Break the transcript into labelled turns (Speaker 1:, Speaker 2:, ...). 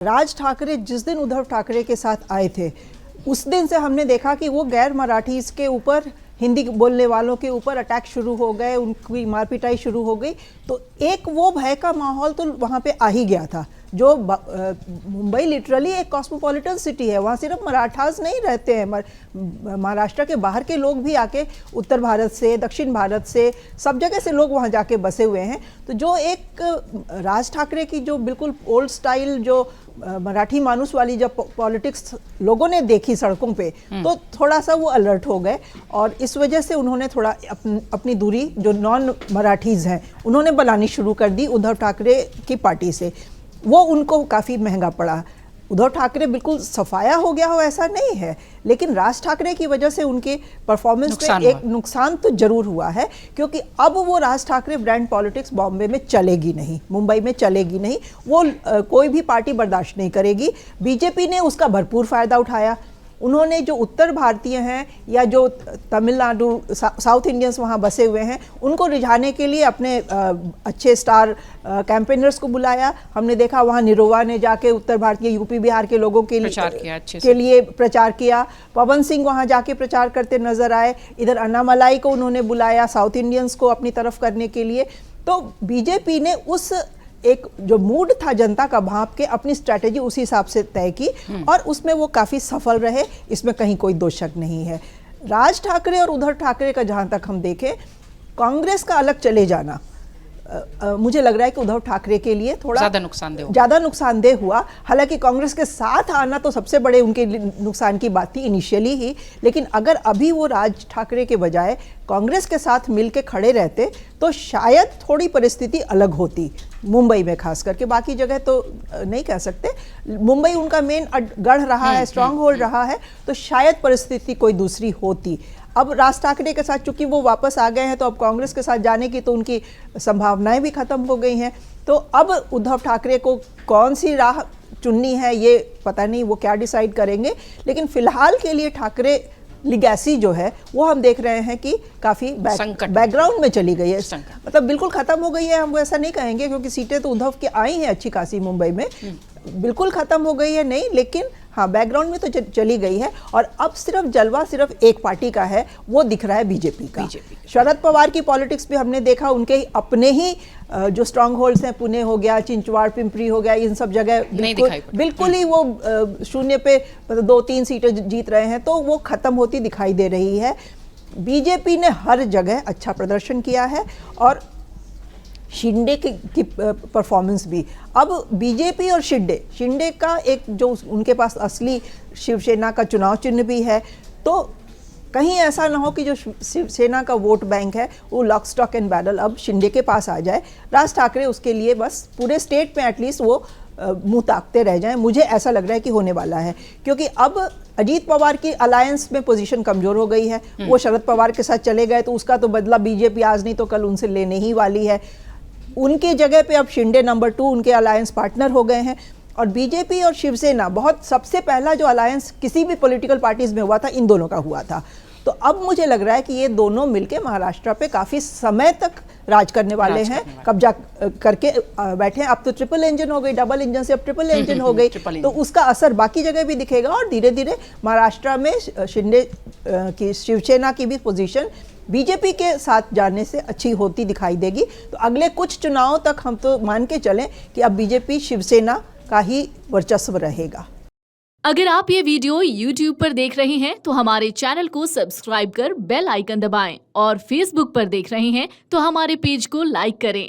Speaker 1: राज ठाकरे जिस दिन उद्धव ठाकरे के साथ आए थे उस दिन से हमने देखा कि वो गैर मराठीज के ऊपर, हिंदी बोलने वालों के ऊपर अटैक शुरू हो गए, उनकी मार पिटाई शुरू हो गई। तो एक वो भय का माहौल तो वहाँ पे आ ही गया था। जो मुंबई लिटरली एक कॉस्मोपॉलिटन सिटी है, वहाँ सिर्फ मराठास नहीं रहते हैं, महाराष्ट्र के बाहर के लोग भी आके, उत्तर भारत से, दक्षिण भारत से, सब जगह से लोग वहाँ जाके बसे हुए हैं। तो जो एक राज ठाकरे की जो बिल्कुल ओल्ड स्टाइल जो मराठी मानुस वाली जब पॉलिटिक्स लोगों ने देखी सड़कों पे, तो थोड़ा सा वो अलर्ट हो गए और इस वजह से उन्होंने थोड़ा अपनी दूरी जो नॉन मराठीज हैं उन्होंने बनानी शुरू कर दी उद्धव ठाकरे की पार्टी से। वो उनको काफ़ी महंगा पड़ा। उद्धव ठाकरे बिल्कुल सफाया हो गया हो ऐसा नहीं है, लेकिन राज ठाकरे की वजह से उनके परफॉर्मेंस में एक नुकसान तो जरूर हुआ है, क्योंकि अब वो राज ठाकरे ब्रांड पॉलिटिक्स बॉम्बे में चलेगी नहीं, मुंबई में चलेगी नहीं, वो कोई भी पार्टी बर्दाश्त नहीं करेगी। बीजेपी ने उसका भरपूर फायदा उठाया। उन्होंने जो उत्तर भारतीय हैं या जो तमिलनाडु साउथ इंडियंस वहाँ बसे हुए हैं उनको रिझाने के लिए अपने अच्छे स्टार कैंपेनर्स को बुलाया। हमने देखा वहाँ निरोवा ने जाके उत्तर भारतीय यूपी बिहार के लोगों के लिए प्रचार किया। पवन सिंह वहाँ जाके प्रचार करते नजर आए। इधर अन्नामलाई को उन्होंने बुलाया साउथ इंडियंस को अपनी तरफ करने के लिए। तो बीजेपी ने उस एक जो मूड था जनता का भांप के अपनी स्ट्रैटेजी उसी हिसाब से तय की और उसमें वो काफ़ी सफल रहे, इसमें कहीं कोई दो शक नहीं है। राज ठाकरे और उद्धव ठाकरे का जहाँ तक हम देखें, कांग्रेस का अलग चले जाना मुझे लग रहा है कि उद्धव ठाकरे के लिए थोड़ा ज़्यादा नुकसानदेह हुआ। हालांकि कांग्रेस के साथ आना तो सबसे बड़े उनके नुकसान की बात थी इनिशियली ही, लेकिन अगर अभी वो राज ठाकरे के बजाय कांग्रेस के साथ मिलके खड़े रहते तो शायद थोड़ी परिस्थिति अलग होती मुंबई में, खास करके। बाकी जगह तो नहीं कह सकते, मुंबई उनका मेन गढ़ रहा है, स्ट्रांग होल्ड रहा है, तो शायद परिस्थिति कोई दूसरी होती। अब राज ठाकरे के साथ चूंकि वो वापस आ गए हैं तो अब कांग्रेस के साथ जाने की तो उनकी संभावनाएं भी खत्म हो गई हैं। तो अब उद्धव ठाकरे को कौन सी राह चुननी है ये पता नहीं, वो क्या डिसाइड करेंगे। लेकिन फिलहाल के लिए ठाकरे लिगेसी जो है वो हम देख रहे हैं कि काफ़ी बैकग्राउंड में चली गई है, मतलब बिल्कुल ख़त्म हो गई है हम ऐसा नहीं कहेंगे, क्योंकि सीटें तो उद्धव की आई हैं अच्छी खासी मुंबई में, बिल्कुल ख़त्म हो गई है नहीं, लेकिन हाँ बैकग्राउंड में तो चली गई है। और अब सिर्फ जलवा सिर्फ एक पार्टी का है, वो दिख रहा है बीजेपी का। शरद पवार की पॉलिटिक्स भी हमने देखा, उनके अपने ही जो स्ट्रांग होल्ड्स हैं, पुणे हो गया, चिंचवाड़ पिंपरी हो गया, इन सब जगह बिल्कुल ही वो शून्य पे 2-3 सीटें जीत रहे हैं, तो वो खत्म होती दिखाई दे रही है। बीजेपी ने हर जगह अच्छा प्रदर्शन किया है और शिंदे की परफॉर्मेंस भी। अब बीजेपी और शिंदे का एक जो उनके पास असली शिवसेना का चुनाव चिन्ह भी है, तो कहीं ऐसा ना हो कि जो शिवसेना का वोट बैंक है वो लॉक स्टॉक एंड बैरल अब शिंदे के पास आ जाए। राज ठाकरे उसके लिए बस पूरे स्टेट में एटलीस्ट वो मुंह ताकते रह जाएं, मुझे ऐसा लग रहा है कि होने वाला है। क्योंकि अब अजीत पवार की अलायंस में पोजीशन कमजोर हो गई है, वो शरद पवार के साथ चले गए तो उसका तो बदला बीजेपी आज नहीं तो कल उनसे लेने ही वाली है। उनके जगह पे अब शिंदे नंबर 2 उनके अलायंस पार्टनर हो गए हैं। और बीजेपी और शिवसेना बहुत सबसे पहला जो अलायंस किसी भी पॉलिटिकल पार्टीज में हुआ था इन दोनों का हुआ था। तो अब मुझे लग रहा है कि ये दोनों मिलके महाराष्ट्र पे काफी समय तक राज करने वाले हैं, कब्जा करके बैठे हैं। अब तो ट्रिपल इंजन हो गई, डबल इंजन से अब ट्रिपल इंजन हो गई, तो उसका असर बाकी जगह भी दिखेगा और धीरे धीरे महाराष्ट्र में शिंदे की शिवसेना की भी पोजीशन बीजेपी के साथ जाने से अच्छी होती दिखाई देगी। तो अगले कुछ चुनावों तक हम तो मान के चलें कि अब बीजेपी शिवसेना का ही वर्चस्व रहेगा।
Speaker 2: अगर आप ये वीडियो YouTube पर देख रहे हैं तो हमारे चैनल को सब्सक्राइब कर बेल आइकन दबाएं और Facebook पर देख रहे हैं तो हमारे पेज को लाइक करें।